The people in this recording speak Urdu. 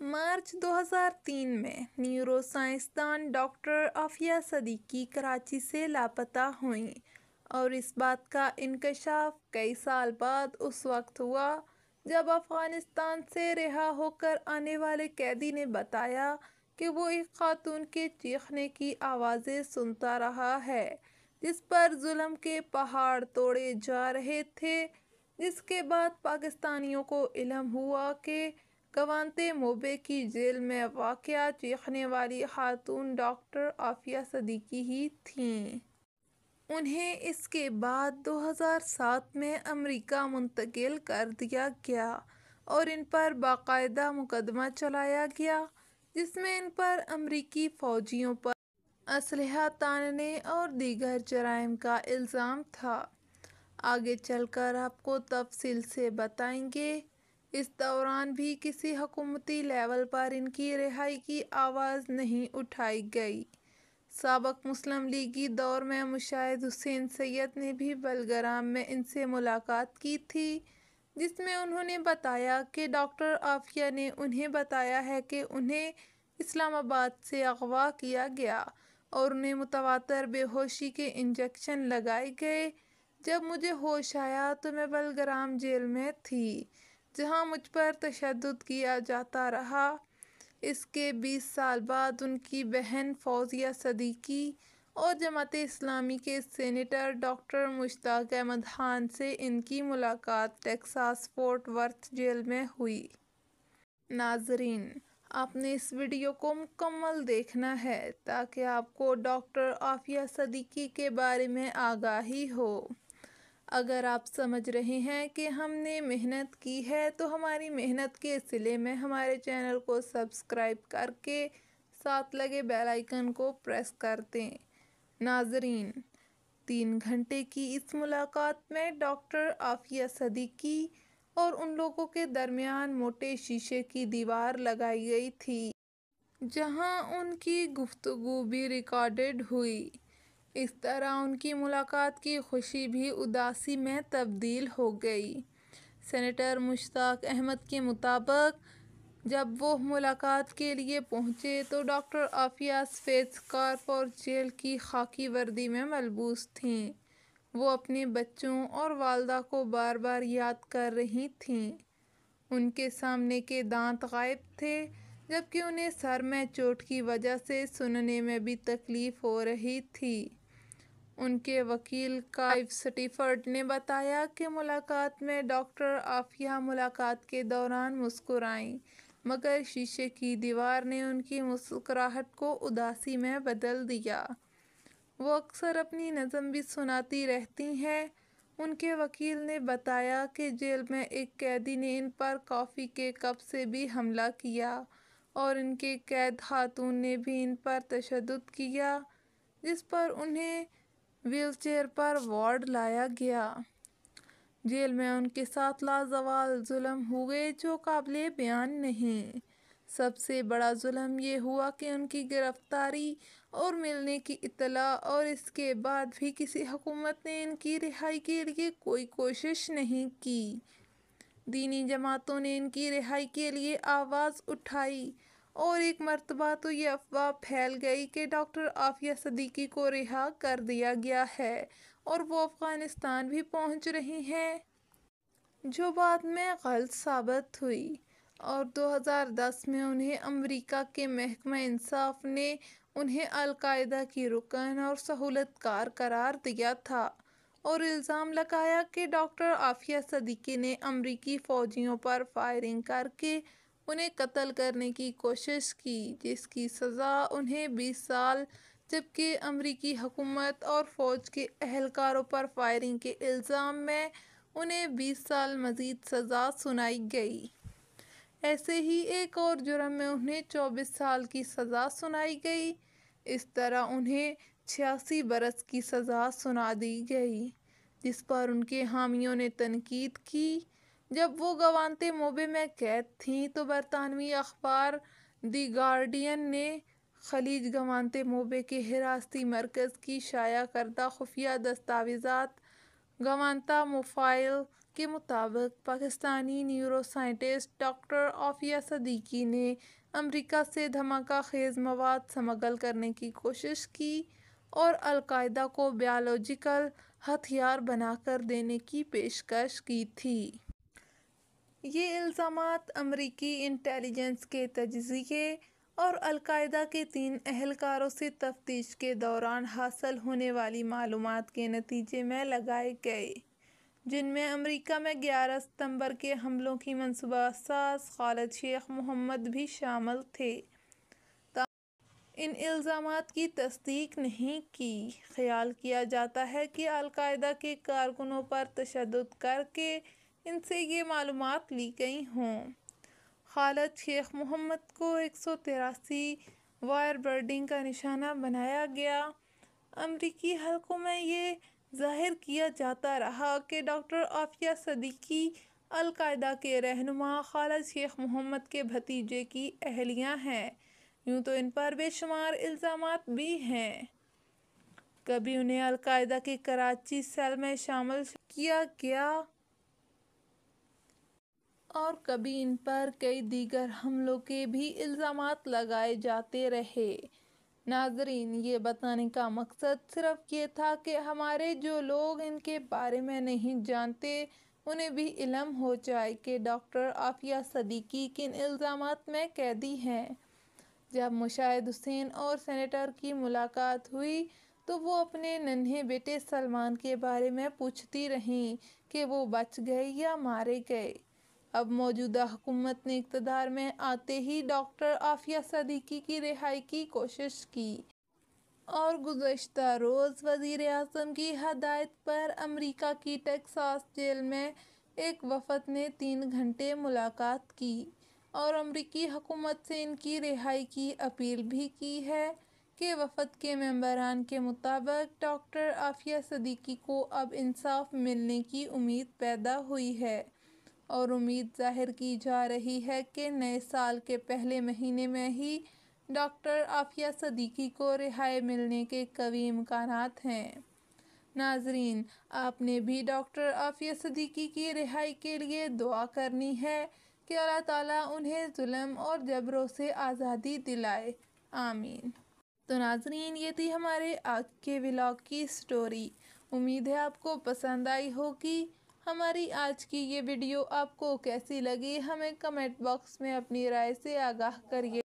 مارچ 2003 میں نیورو سائنسدان ڈاکٹر عافیہ صدیقی کراچی سے لاپتہ ہوئیں اور اس بات کا انکشاف کئی سال بعد اس وقت ہوا جب افغانستان سے رہا ہو کر آنے والے قیدی نے بتایا کہ وہ ایک خاتون کے چیخنے کی آوازیں سنتا رہا ہے جس پر ظلم کے پہاڑ توڑے جا رہے تھے، جس کے بعد پاکستانیوں کو علم ہوا کہ گوانتے موبے کی جیل میں واقع چیخنے والی خاتون ڈاکٹر عافیہ صدیقی ہی تھیں۔ انہیں اس کے بعد 2007 میں امریکہ منتقل کر دیا گیا اور ان پر باقاعدہ مقدمہ چلایا گیا جس میں ان پر امریکی فوجیوں پر اسلحہ تاننے اور دیگر جرائم کا الزام تھا۔ آگے چل کر آپ کو تفصیل سے بتائیں گے۔ اس دوران بھی کسی حکومتی لیول پر ان کی رہائی کی آواز نہیں اٹھائی گئی۔ سابق مسلم لیگی دور میں مشاہد حسین سید نے بھی بلگرام میں ان سے ملاقات کی تھی جس میں انہوں نے بتایا کہ ڈاکٹر عافیہ نے انہیں بتایا ہے کہ انہیں اسلام آباد سے اغوا کیا گیا اور انہیں متواتر بے ہوشی کے انجیکشن لگائے گئے۔ جب مجھے ہوش آیا تو میں بلگرام جیل میں تھی جہاں مجھ پر تشدد کیا جاتا رہا۔ اس کے 20 سال بعد ان کی بہن فوزیہ صدیقی اور جماعت اسلامی کے سینیٹر ڈاکٹر مشتاق احمد خان سے ان کی ملاقات ٹیکساس فورٹ ورتھ جیل میں ہوئی۔ ناظرین، آپ نے اس ویڈیو کو مکمل دیکھنا ہے تاکہ آپ کو ڈاکٹر عافیہ صدیقی کے بارے میں آگاہی ہو۔ اگر آپ سمجھ رہے ہیں کہ ہم نے محنت کی ہے تو ہماری محنت کے صلے میں ہمارے چینل کو سبسکرائب کر کے ساتھ لگے بیل آئیکن کو پریس کر دیں۔ ناظرین، 3 گھنٹے کی اس ملاقات میں ڈاکٹر عافیہ صدیقی اور ان لوگوں کے درمیان موٹے شیشے کی دیوار لگائی گئی تھی جہاں ان کی گفتگو بھی ریکارڈڈ ہوئی۔ اس طرح ان کی ملاقات کی خوشی بھی اداسی میں تبدیل ہو گئی۔ سینیٹر مشتاق احمد کے مطابق جب وہ ملاقات کے لیے پہنچے تو ڈاکٹر عافیہ سفید اسکارف اور جیل کی خاکی وردی میں ملبوس تھیں۔ وہ اپنے بچوں اور والدہ کو بار بار یاد کر رہی تھیں۔ ان کے سامنے کے دانت غائب تھے جبکہ انہیں سر میں چوٹ کی وجہ سے سننے میں بھی تکلیف ہو رہی تھی۔ ان کے وکیل کلائیو سٹیفرڈ نے بتایا کہ ملاقات میں ڈاکٹر عافیہ ملاقات کے دوران مسکرائیں مگر شیشے کی دیوار نے ان کی مسکراہٹ کو اداسی میں بدل دیا۔ وہ اکثر اپنی نظم بھی سناتی رہتی ہیں۔ ان کے وکیل نے بتایا کہ جیل میں ایک قیدی نے ان پر کافی کے کپ سے بھی حملہ کیا اور ان کے قید خاتون نے بھی ان پر تشدد کیا جس پر انہیں ویل چیئر پر وارڈ لایا گیا۔ جیل میں ان کے ساتھ لازوال ظلم ہوئے جو قابل بیان نہیں۔ سب سے بڑا ظلم یہ ہوا کہ ان کی گرفتاری اور ملنے کی اطلاع اور اس کے بعد بھی کسی حکومت نے ان کی رہائی کے لیے کوئی کوشش نہیں کی۔ دینی جماعتوں نے ان کی رہائی کے لیے آواز اٹھائی اور ایک مرتبہ تو یہ افواہ پھیل گئی کہ ڈاکٹر عافیہ صدیقی کو رہا کر دیا گیا ہے اور وہ افغانستان بھی پہنچ رہی ہیں، جو بعد میں غلط ثابت ہوئی اور 2010 میں انہیں امریکہ کے محکمہ انصاف نے انہیں القاعدہ کی رکن اور سہولت کار قرار دیا تھا اور الزام لگایا کہ ڈاکٹر عافیہ صدیقی نے امریکی فوجیوں پر فائرنگ کر کے انہیں قتل کرنے کی کوشش کی جس کی سزا انہیں 20 سال جبکہ امریکی حکومت اور فوج کے اہلکاروں پر فائرنگ کے الزام میں انہیں 20 سال مزید سزا سنائی گئی۔ ایسے ہی ایک اور جرم میں انہیں 24 سال کی سزا سنائی گئی۔ اس طرح انہیں 86 برس کی سزا سنا دی گئی جس پر ان کے حامیوں نے تنقید کی۔ جب وہ گوانتے موبے میں قید تھیں تو برطانوی اخبار دی گارڈین نے خلیج گوانتے موبے کے حراستی مرکز کی شائع کردہ خفیہ دستاویزات گوانتانامو فائل کے مطابق Pakistani neuro scientist doctor Aafia Siddiqui نے امریکہ سے دھماکہ خیز مواد سمگل کرنے کی کوشش کی اور القاعدہ کو بایولوجیکل ہتھیار بنا کر دینے کی پیشکش کی تھی۔ یہ الزامات امریکی انٹیلی جنس کے تجزیے اور القاعدہ کے 3 اہلکاروں سے تفتیش کے دوران حاصل ہونے والی معلومات کے نتیجے میں لگائے گئے، جن میں امریکہ میں 11 ستمبر کے حملوں کی منصوبہ ساز خالد شیخ محمد بھی شامل تھے۔ ان الزامات کی تصدیق نہیں کی۔ خیال کیا جاتا ہے کہ القاعدہ کے کارکنوں پر تشدد کر کے ان سے یہ معلومات لی گئی ہوں۔ خالد شیخ محمد کو 183 وائر برڈنگ کا نشانہ بنایا گیا۔ امریکی حلقوں میں یہ ظاہر کیا جاتا رہا کہ ڈاکٹر عافیہ صدیقی القاعدہ کے رہنما خالد شیخ محمد کے بھتیجے کی اہلیہ ہیں۔ یوں تو ان پر بے شمار الزامات بھی ہیں۔ کبھی انہیں القاعدہ کے کراچی سیل میں شامل کیا گیا اور کبھی ان پر کئی دیگر حملوں کے بھی الزامات لگائے جاتے رہے۔ ناظرین، یہ بتانے کا مقصد صرف یہ تھا کہ ہمارے جو لوگ ان کے بارے میں نہیں جانتے انہیں بھی علم ہو جائے کہ ڈاکٹر عافیہ صدیقی کن الزامات میں قیدی ہیں۔ جب مشاہد حسین اور سینیٹر کی ملاقات ہوئی تو وہ اپنے ننھے بیٹے سلمان کے بارے میں پوچھتی رہیں کہ وہ بچ گئے یا مارے گئے۔ اب موجودہ حکومت نے اقتدار میں آتے ہی ڈاکٹر عافیہ صدیقی کی رہائی کی کوشش کی اور گزشتہ روز وزیر اعظم کی ہدایت پر امریکہ کی ٹیکساس جیل میں ایک وفد نے 3 گھنٹے ملاقات کی اور امریکی حکومت سے ان کی رہائی کی اپیل بھی کی ہے کہ وفد کے ممبران کے مطابق ڈاکٹر عافیہ صدیقی کو اب انصاف ملنے کی امید پیدا ہوئی ہے اور امید ظاہر کی جا رہی ہے کہ نئے سال کے پہلے مہینے میں ہی ڈاکٹر عافیہ صدیقی کو رہائی ملنے کے قوی امکانات ہیں۔ ناظرین، آپ نے بھی ڈاکٹر عافیہ صدیقی کی رہائی کے لیے دعا کرنی ہے کہ اللہ تعالیٰ انہیں ظلم اور جبروں سے آزادی دلائے، آمین۔ تو ناظرین، یہ تھی ہمارے آج کے ولاگ کی سٹوری۔ امید ہے آپ کو پسند آئی ہوگی۔ ہماری آج کی یہ ویڈیو آپ کو کیسی لگی ہمیں کمنٹ باکس میں اپنی رائے سے آگاہ کریے